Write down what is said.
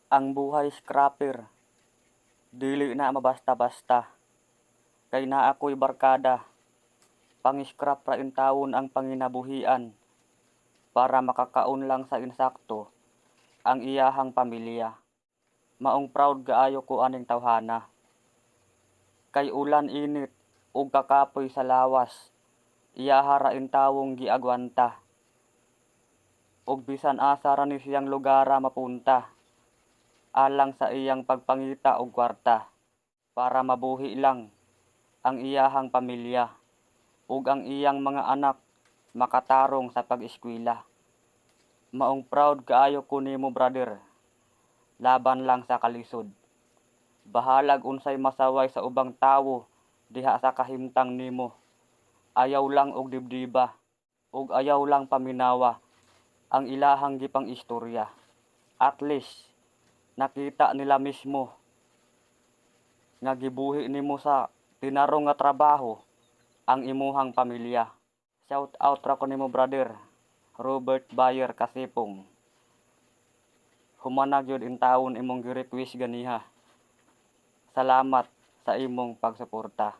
Ang buhay scrapper, dili na mabasta-basta. Kay naa ako'y barkada, pang-scrap ra in tawon ang panginabuhian, para makakaon lang sa insakto ang iyahang pamilya. Maong proud kaayo ko aning tawhana. Kay ulan init ug kakapoy sa lawas, iyaha ra in tawong giagwanta. Ug bisan asa ra ni siyang lugara mapunta, alang sa iyang pagpangita og kwarta, para mabuhi lang ang iyahang pamilya ug ang iyang mga anak makatarong sa pag-eskwela. Maong proud kaayo ko nimo brother, laban lang sa kalisod. Bahalag unsay masaway sa ubang tawo diha sa kahimtang nimo. Ayaw lang og dibdiba ug ayaw lang paminawa ang ilahang gipang istorya. At least nakita nila mismo nga gibuhi nimo sa tinarong nga trabaho ang imuhang pamilya. Shout out ra ko nimo brother, Robert Bayer Kasipong. Humanag yun in taon imong gi-request ganiha. Salamat sa imong pagsuporta.